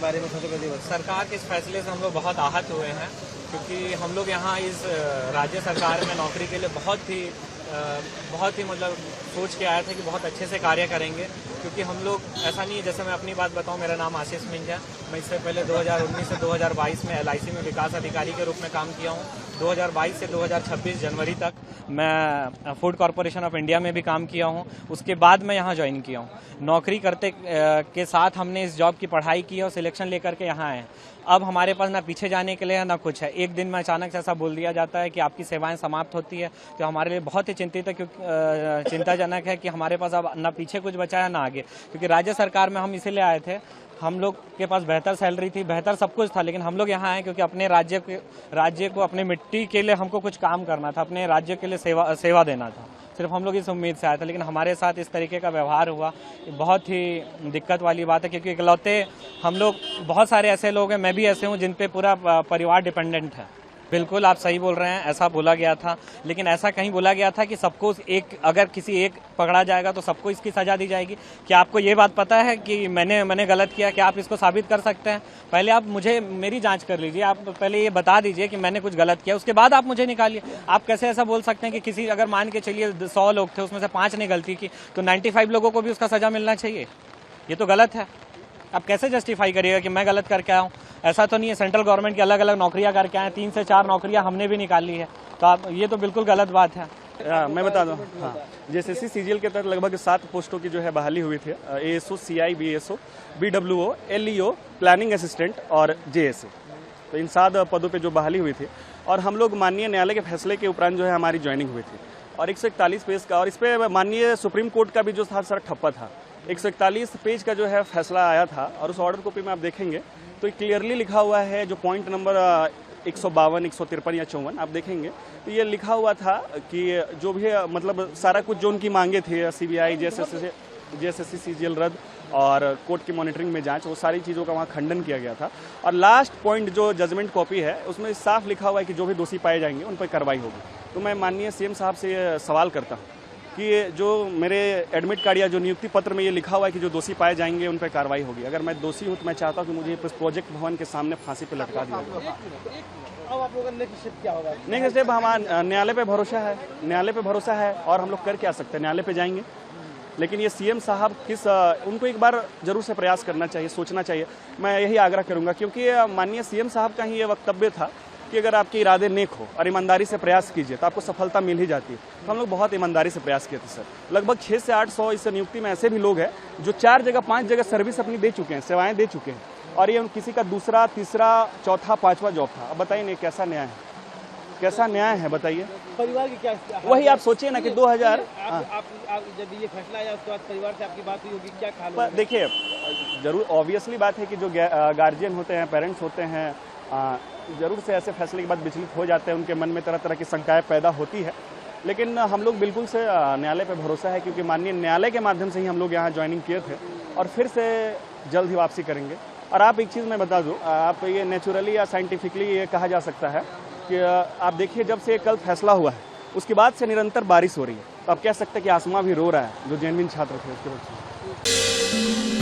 बारे में सबसे पहले सरकार के इस फैसले से हम लोग बहुत आहत हुए हैं, क्योंकि हम लोग यहाँ इस राज्य सरकार में नौकरी के लिए बहुत ही मतलब सोच के आए थे कि बहुत अच्छे से कार्य करेंगे। क्योंकि हम लोग ऐसा नहीं है, जैसे मैं अपनी बात बताऊं, मेरा नाम आशीष मिंजा, मैं इससे पहले 2019 से 2022 में LIC में विकास अधिकारी के रूप में काम किया हूं। 2022 से 2026 जनवरी तक मैं फूड कॉरपोरेशन ऑफ इंडिया में भी काम किया हूं। उसके बाद मैं यहाँ ज्वाइन किया हूं। नौकरी करते के साथ हमने इस जॉब की पढ़ाई की और सिलेक्शन लेकर के यहाँ आए। अब हमारे पास ना पीछे जाने के लिए है ना कुछ है। एक दिन में अचानक से ऐसा बोल दिया जाता है कि आपकी सेवाएं समाप्त होती है, तो हमारे लिए बहुत ही चिंतित है, क्योंकि चिंताजनक है कि हमारे पास अब ना पीछे कुछ बचा है ना आगे। क्योंकि राज्य सरकार में हम इसीलिए आए थे, हम लोग के पास बेहतर सैलरी थी, बेहतर सब कुछ था, लेकिन हम लोग यहाँ आए क्योंकि अपने राज्य को अपने मिट्टी के लिए हमको कुछ काम करना था, अपने राज्य के लिए सेवा देना था। सिर्फ हम लोग इस उम्मीद से आए थे, लेकिन हमारे साथ इस तरीके का व्यवहार हुआ, बहुत ही दिक्कत वाली बात है। क्योंकि इकलौते हम लोग, बहुत सारे ऐसे लोग हैं, मैं भी ऐसे हूँ, जिन पे पूरा परिवार डिपेंडेंट है। बिल्कुल आप सही बोल रहे हैं, ऐसा बोला गया था, लेकिन ऐसा कहीं बोला गया था कि सबको अगर किसी एक पकड़ा जाएगा तो सबको इसकी सजा दी जाएगी। क्या आपको ये बात पता है कि मैंने गलत किया? क्या आप इसको साबित कर सकते हैं? पहले आप मेरी जांच कर लीजिए, आप पहले ये बता दीजिए कि मैंने कुछ गलत किया, उसके बाद आप मुझे निकालिए। आप कैसे ऐसा बोल सकते हैं कि किसी, अगर मान के चलिए 100 लोग थे, उसमें से 5 ने गलती की, तो 95 लोगों को भी उसका सजा मिलना चाहिए? ये तो गलत है। आप कैसे जस्टिफाई करिएगा कि मैं गलत करके आया हूँ? ऐसा तो नहीं है। सेंट्रल गवर्नमेंट की अलग अलग नौकरियां करके आए, 3 से 4 नौकरियां हमने भी निकाली है, तो आप, ये तो बिल्कुल गलत बात है। मैं बता दूं, हाँ, JSSC CGL के तहत लगभग 7 पोस्टों की जो है बहाली हुई थी। ASO, CI, BSO, BWO, LEO, planning assistant और JSA। तो इन 7 पदों पे जो बहाली हुई थी, और हम लोग माननीय न्यायालय के फैसले के उपरांत जो है हमारी ज्वाइनिंग हुई थी, और 141 पेज का, और इस पे माननीय सुप्रीम कोर्ट का भी जो था सर ठप्पा था। 141 पेज का जो है फैसला आया था, और उस ऑर्डर कॉपी में आप देखेंगे तो क्लियरली लिखा हुआ है, जो पॉइंट नंबर 152, 153 या 54 आप देखेंगे तो ये लिखा हुआ था कि जो भी मतलब सारा कुछ जो उनकी मांगे थी, CBI, JSSC CGL रद्द और कोर्ट की मॉनिटरिंग में जांच, वो सारी चीज़ों का वहाँ खंडन किया गया था। और लास्ट पॉइंट जो जजमेंट कॉपी है, उसमें साफ लिखा हुआ है कि जो भी दोषी पाए जाएंगे उन पर कार्रवाई होगी। तो मैं माननीय CM साहब से ये सवाल करता हूँ कि जो मेरे एडमिट कार्ड या जो नियुक्ति पत्र में ये लिखा हुआ है कि जो दोषी पाए जाएंगे उन पर कार्रवाई होगी, अगर मैं दोषी हूँ तो मैं चाहता हूँ कि मुझे प्रोजेक्ट भवन के सामने फांसी पे लटका दिया जाए। अब आप लोगों का नेक्स्ट स्टेप क्या होगा? नेक्स्ट स्टेप हमारा न्यायालय पे भरोसा है, न्यायालय पे भरोसा है, और हम लोग कर क्या सकते हैं, न्यायालय पे जाएंगे। लेकिन ये CM साहब उनको एक बार जरूर से प्रयास करना चाहिए, सोचना चाहिए। मैं यही आग्रह करूंगा, क्योंकि माननीय CM साहब का ही ये वक्तव्य था कि अगर आपके इरादे नेक हो और ईमानदारी से प्रयास कीजिए तो आपको सफलता मिल ही जाती है। तो हम लोग बहुत ईमानदारी से प्रयास किए थे सर। लगभग 600 से 800 इस नियुक्ति में ऐसे भी लोग हैं जो 4 जगह 5 जगह सर्विस अपनी दे चुके हैं, सेवाएं दे चुके हैं, और ये किसी का दूसरा, तीसरा, चौथा, 5वां जॉब था। अब बताइए नहीं, कैसा न्याय है? कैसा न्याय है बताइए? परिवार की क्या, वही आप सोचिए ना कि 2000 आप जब ये फैसला आया उसके बाद परिवार से आपकी बात हुई होगी, क्या ख्याल होगा? देखिए, जरूर ऑब्वियसली बात है कि जो गार्जियन होते हैं, पेरेंट्स होते हैं, जरूर से ऐसे फैसले के बाद विचलित हो जाते हैं, उनके मन में तरह तरह की शंकाएं पैदा होती है। लेकिन हम लोग बिल्कुल से न्यायालय पे भरोसा है, क्योंकि माननीय न्यायालय के माध्यम से ही हम लोग यहाँ ज्वाइनिंग किए थे, और फिर से जल्द ही वापसी करेंगे। और आप एक चीज़ मैं बता दूँ, आप ये नेचुरली या साइंटिफिकली ये कहा जा सकता है कि आप देखिए, जब से कल फैसला हुआ है उसके बाद से निरंतर बारिश हो रही है, तो आप कह सकते हैं कि आसमां भी रो रहा है, जो जेनविन छात्र थे उसके वजह से।